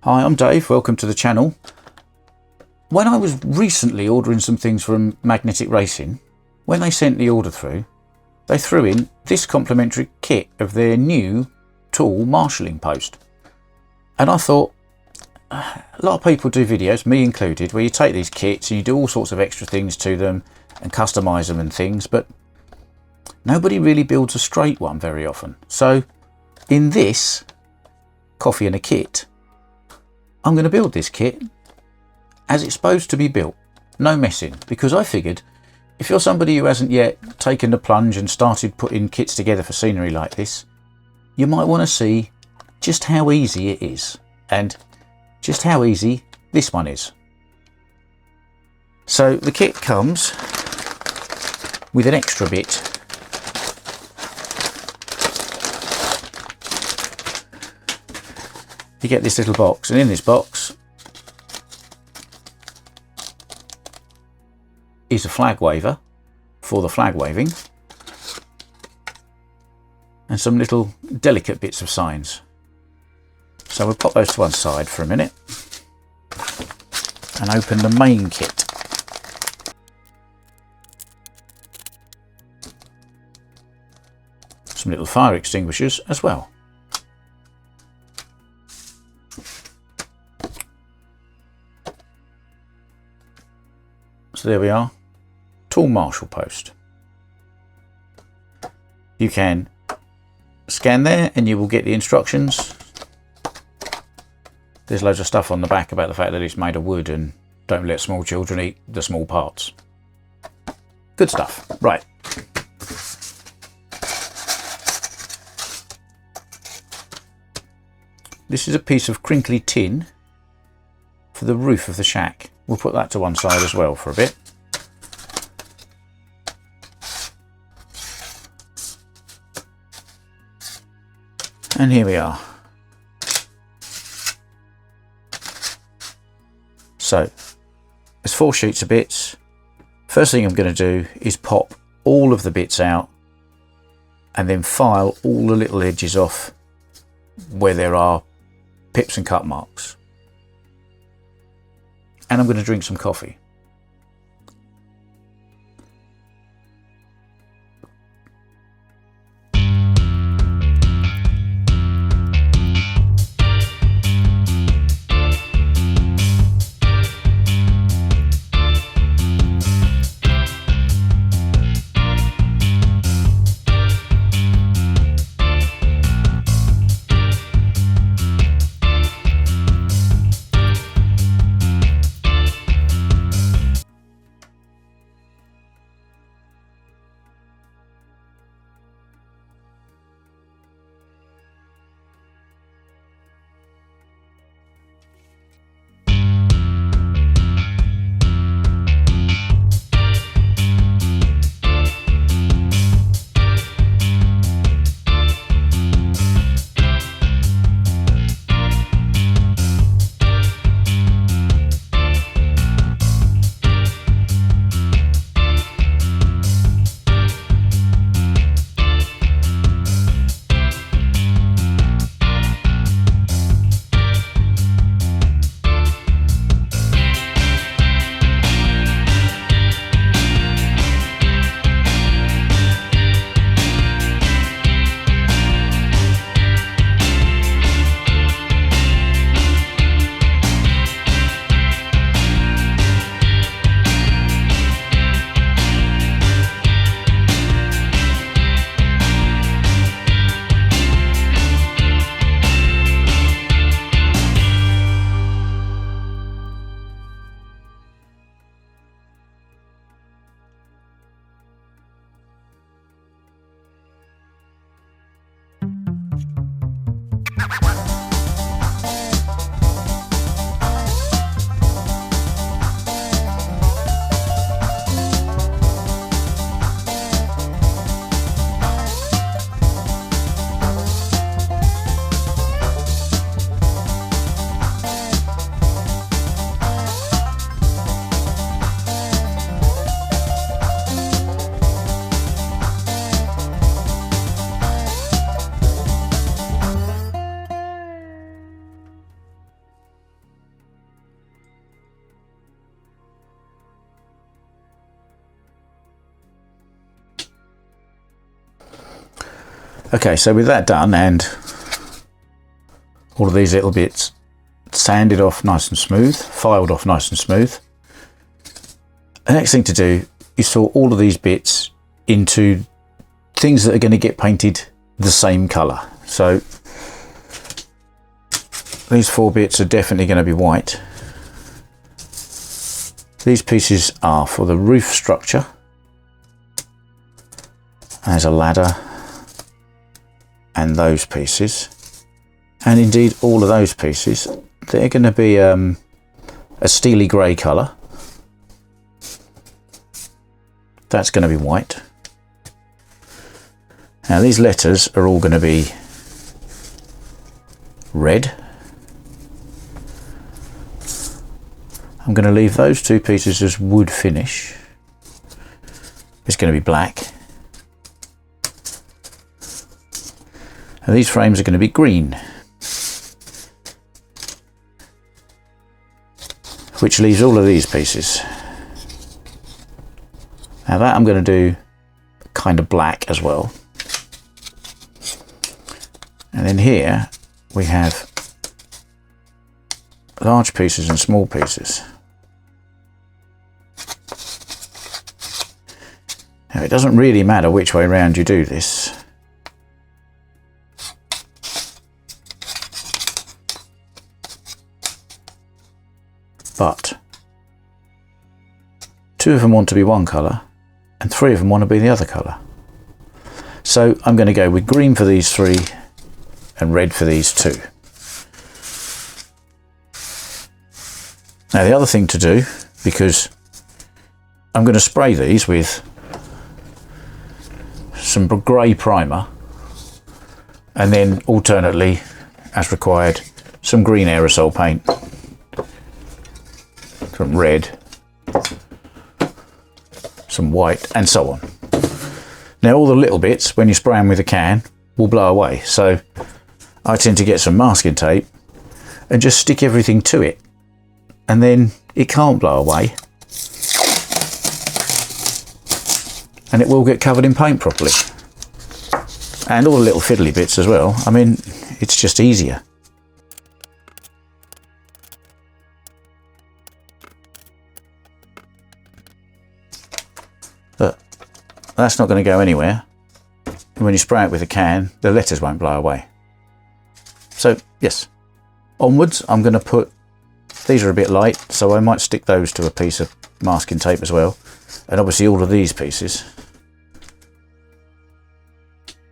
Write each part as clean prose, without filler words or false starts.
Hi, I'm Dave, welcome to the channel. When I was recently ordering some things from Magnetic Racing, when they sent the order through, they threw in this complimentary kit of their new tool marshalling post. And I thought, a lot of people do videos, me included, where you take these kits and you do all sorts of extra things to them and customise them and things, but nobody really builds a straight one very often. So in this coffee and a kit, I'm going to build this kit as it's supposed to be built, no messing, because I figured if you're somebody who hasn't yet taken the plunge and started putting kits together for scenery like this, you might want to see just how easy it is and just how easy this one is. So the kit comes with an extra bit. You get this little box, and in this box is a flag waver for the flag waving and some little delicate bits of signs. So we'll pop those to one side for a minute and open the main kit. Some little fire extinguishers as well. So there we are, tool Marshal post. You can scan there and you will get the instructions. There's loads of stuff on the back about the fact that it's made of wood and don't let small children eat the small parts. Good stuff. Right. This is a piece of crinkly tin for the roof of the shack. We'll put that to one side as well for a bit. And here we are. So, there's 4 sheets of bits. First thing I'm going to do is pop all of the bits out and then file all the little edges off where there are pips and cut marks. And I'm going to drink some coffee. Okay, so with that done and all of these little bits sanded off nice and smooth, filed off nice and smooth, the next thing to do is sort all of these bits into things that are going to get painted the same colour. So these 4 bits are definitely going to be white. These pieces are for the roof structure. There's a ladder and those pieces, and indeed all of those pieces, they're going to be a steely grey colour. That's going to be white. Now these letters are all going to be red. I'm going to leave those 2 pieces as wood finish. It's going to be black. And these frames are going to be green, which leaves all of these pieces. Now that I'm going to do kind of black as well. And then here we have large pieces and small pieces. Now it doesn't really matter which way round you do this. But 2 of them want to be one colour and 3 of them want to be the other colour. So I'm going to go with green for these 3 and red for these 2. Now the other thing to do, because I'm going to spray these with some grey primer and then alternately, as required, some green aerosol paint, some red, some white, and so on. Now all the little bits, when you spray them with a can, will blow away, so I tend to get some masking tape and just stick everything to it, and then it can't blow away and it will get covered in paint properly. And all the little fiddly bits as well. I mean, it's just easier. But that's not going to go anywhere. When you spray it with a can, the letters won't blow away. So yes, onwards I'm going to put, these are a bit light, so I might stick those to a piece of masking tape as well. And obviously all of these pieces.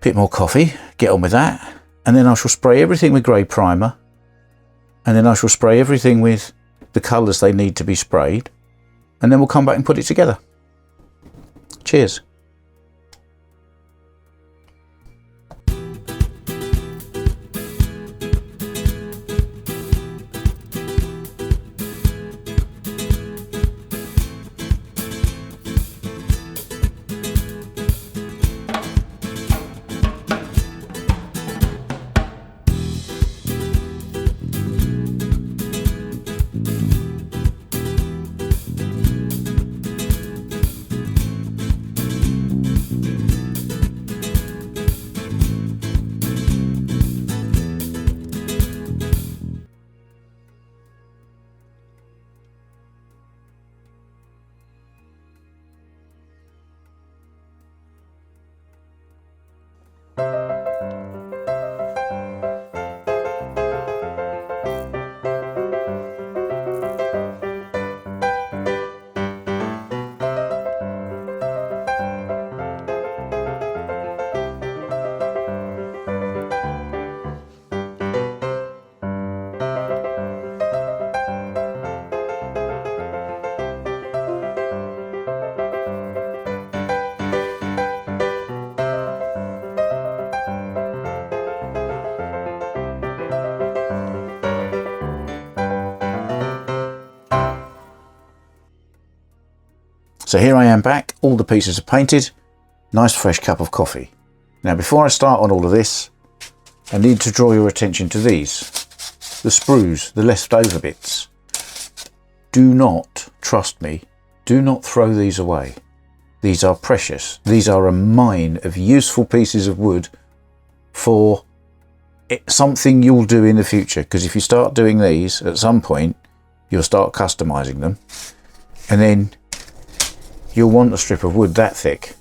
Bit more coffee, get on with that. And then I shall spray everything with grey primer. And then I shall spray everything with the colours they need to be sprayed. And then we'll come back and put it together. Cheers. So here I am back, all the pieces are painted, nice fresh cup of coffee. Now before I start on all of this, I need to draw your attention to these, the sprues, the leftover bits. Do not, trust me, do not throw these away. These are precious. These are a mine of useful pieces of wood for something you'll do in the future, because if you start doing these at some point, you'll start customizing them, and then you'll want a strip of wood that thick,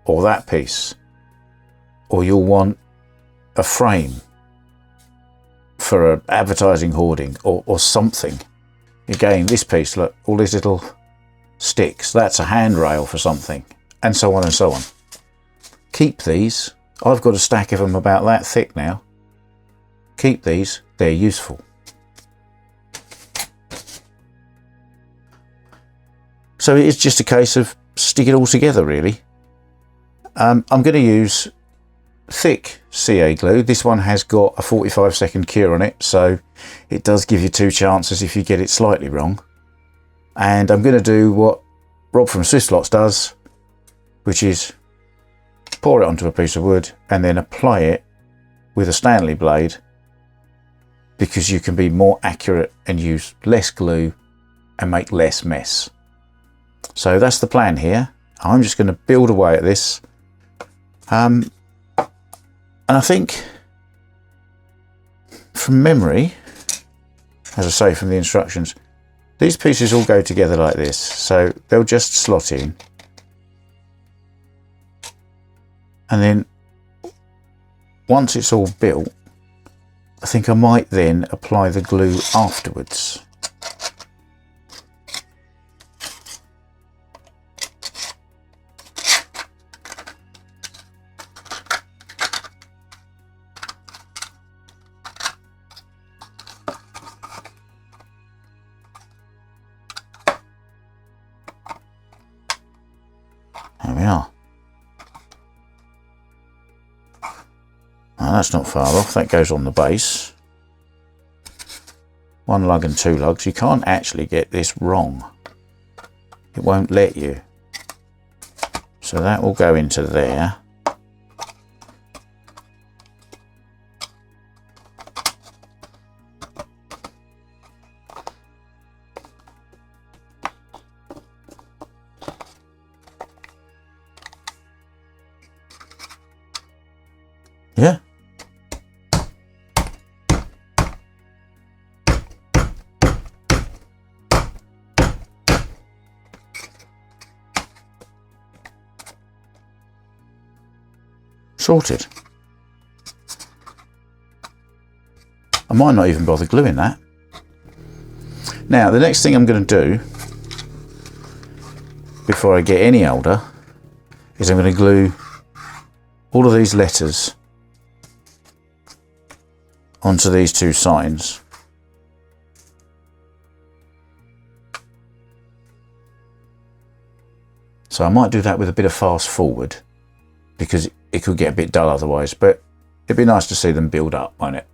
or that piece, or you'll want a frame for an advertising hoarding, or something. Again, this piece, look, all these little sticks, that's a handrail for something, and so on and so on. Keep these. I've got a stack of them about that thick now. Keep these, they're useful. So it's just a case of stick it all together, really. I'm going to use thick CA glue. This one has got a 45-second cure on it, so it does give you 2 chances if you get it slightly wrong. And I'm going to do what Rob from Swisslots does, which is pour it onto a piece of wood and then apply it with a Stanley blade, because you can be more accurate and use less glue and make less mess. So that's the plan here. I'm just going to build away at this. And I think from memory, as I say from the instructions, these pieces all go together like this. So they'll just slot in. And then once it's all built, I think I might then apply the glue afterwards. There we are. Now that's not far off, that goes on the base. 1 lug and 2 lugs. You can't actually get this wrong. It won't let you. So that will go into there. Yeah. Sorted. I might not even bother gluing that. Now, the next thing I'm going to do before I get any older is I'm going to glue all of these letters onto these 2 signs. So I might do that with a bit of fast forward, because it could get a bit dull otherwise, but it'd be nice to see them build up, won't it?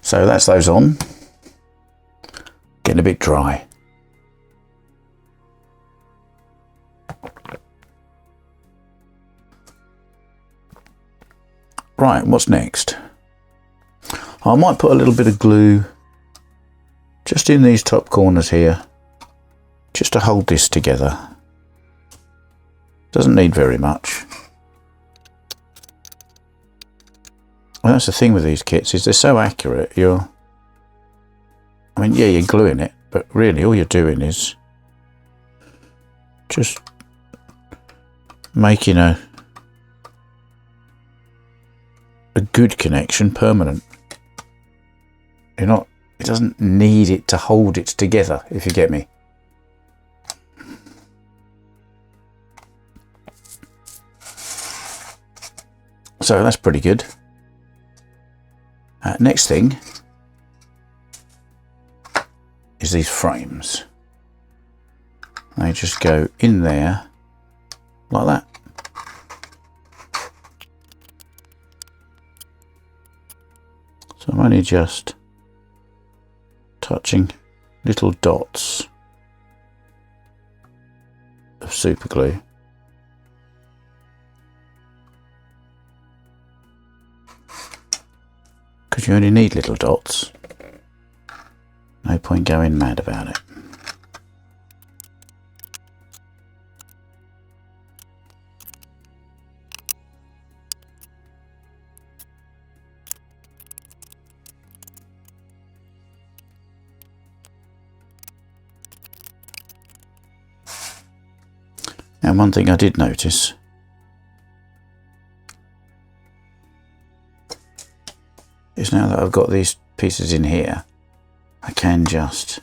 So that's those on. Getting a bit dry. Right, what's next? I might put a little bit of glue just in these top corners here, just to hold this together. Doesn't need very much. Well, that's the thing with these kits, is they're so accurate. I mean, yeah, you're gluing it, but really all you're doing is just making a good connection permanent. It doesn't need it to hold it together, if you get me. So that's pretty good. Next thing is these frames. They just go in there like that. So I'm only just touching little dots of super glue. Because you only need little dots. No point going mad about it. And one thing I did notice is now that I've got these pieces in here, I can just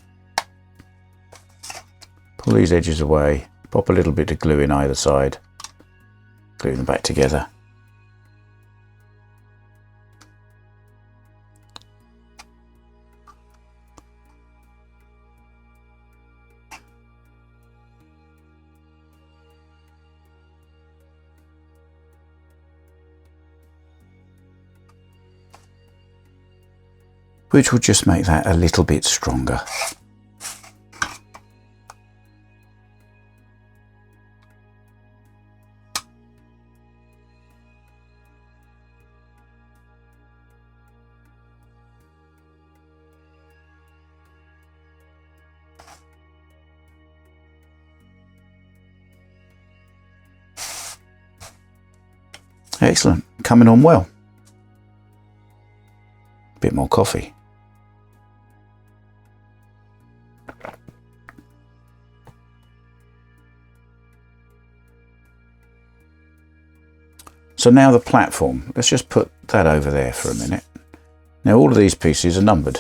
pull these edges away, pop a little bit of glue in either side, glue them back together. Which will just make that a little bit stronger. Excellent, coming on well. Bit more coffee. So now the platform, let's just put that over there for a minute. Now all of these pieces are numbered.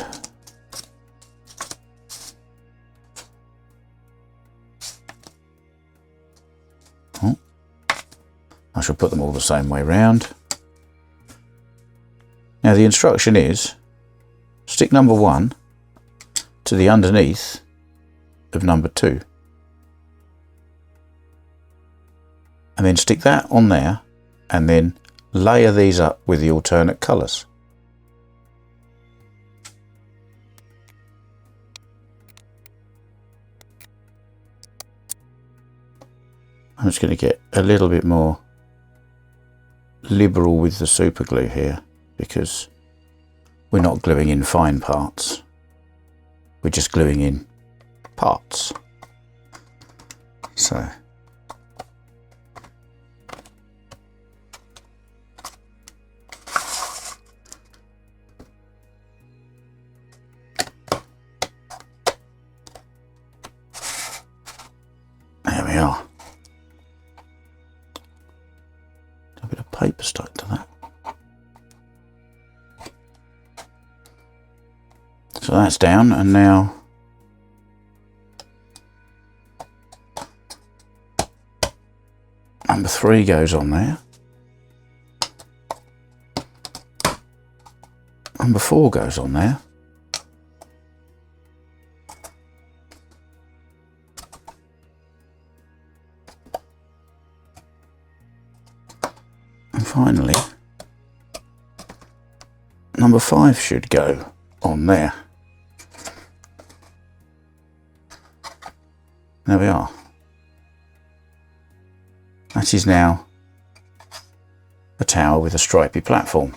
Oh, I shall put them all the same way round. Now the instruction is, stick number 1 to the underneath of number 2. And then stick that on there, and then layer these up with the alternate colours. I'm just going to get a little bit more liberal with the super glue here, because we're not gluing in fine parts, we're just gluing in parts. So there we are. A bit of paper stuck to that. So that's down, and now number 3 goes on there. Number 4 goes on there. And finally, number 5 should go on there. There we are. That is now a tower with a stripy platform,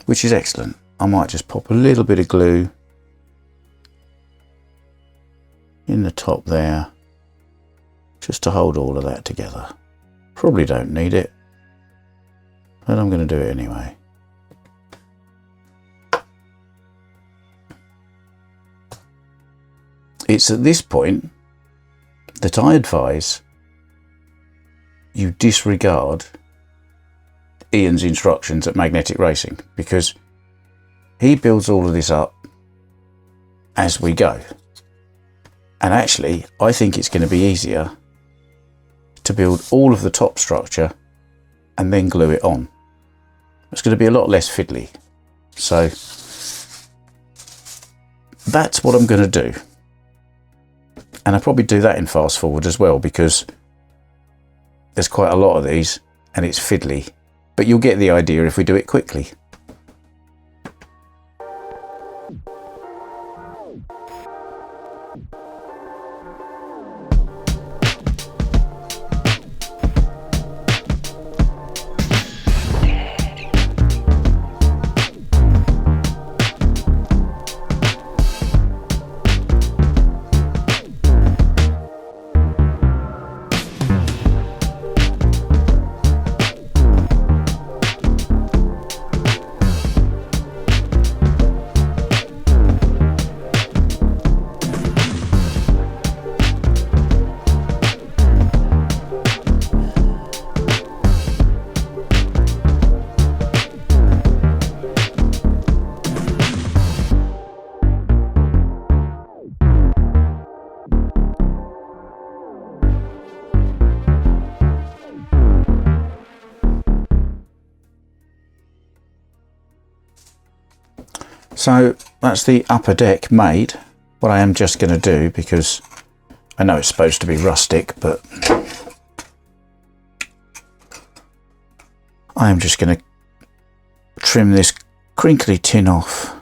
which is excellent. I might just pop a little bit of glue in the top there, just to hold all of that together. Probably don't need it, but I'm going to do it anyway. It's at this point that I advise you disregard Ian's instructions at Magnetic Racing, because he builds all of this up as we go. And actually, I think it's going to be easier to build all of the top structure and then glue it on. It's going to be a lot less fiddly. So that's what I'm going to do. And I'll probably do that in fast forward as well, because there's quite a lot of these and it's fiddly, but you'll get the idea if we do it quickly. So that's the upper deck made. What I am just going to do, because I know it's supposed to be rustic, but I am just going to trim this crinkly tin off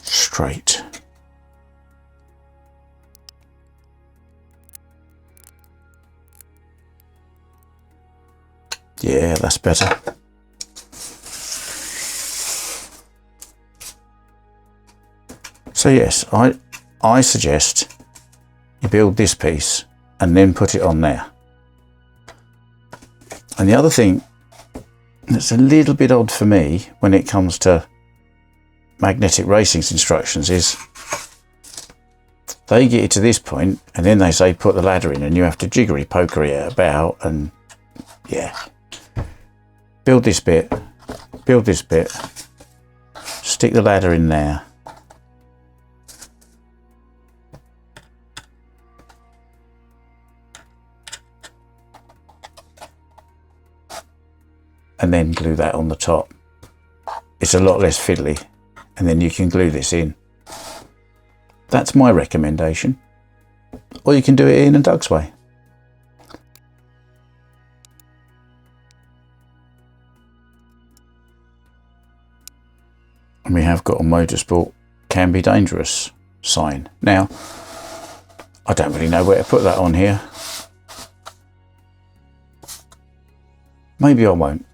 straight. Yeah, that's better. So yes, I suggest you build this piece and then put it on there. And the other thing that's a little bit odd for me when it comes to Magnetic Racing's instructions is they get it to this point and then they say put the ladder in, and you have to jiggery pokery it about, and yeah. Build this bit, stick the ladder in there. And then glue that on the top. It's a lot less fiddly, and then you can glue this in. That's my recommendation. Or you can do it Ian and Doug's way. And we have got a motorsport can be dangerous sign. Now, I don't really know where to put that on here. Maybe I won't.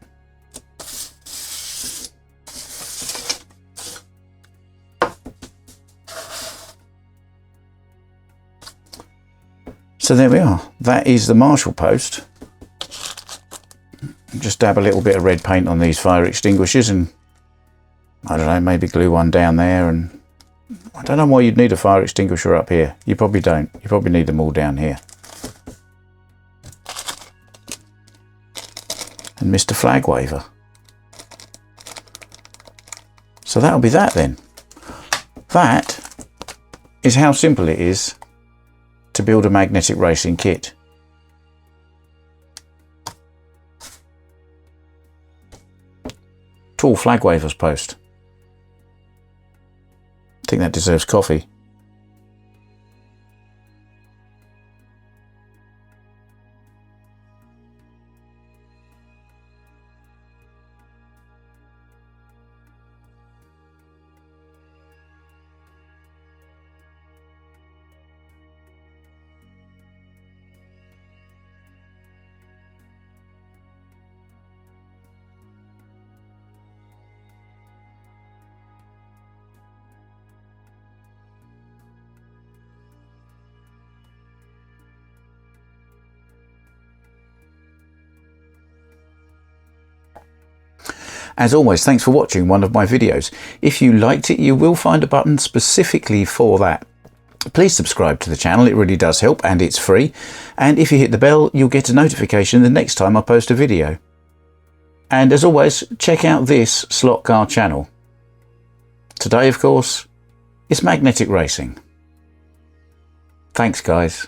So there we are. That is the Marshal post. Just dab a little bit of red paint on these fire extinguishers, and I don't know, maybe glue one down there. And I don't know why you'd need a fire extinguisher up here. You probably don't. You probably need them all down here. And Mr. Flag Waver. So that'll be that then. That is how simple it is to build a Magnetic Racing kit. Tall Flag Wavers post. I think that deserves coffee. As always, thanks for watching one of my videos. If you liked it, you will find a button specifically for that. Please subscribe to the channel, it really does help, and it's free. And if you hit the bell, you'll get a notification the next time I post a video. And as always, check out this slot car channel. Today, of course, it's Magnetic Racing. Thanks, guys.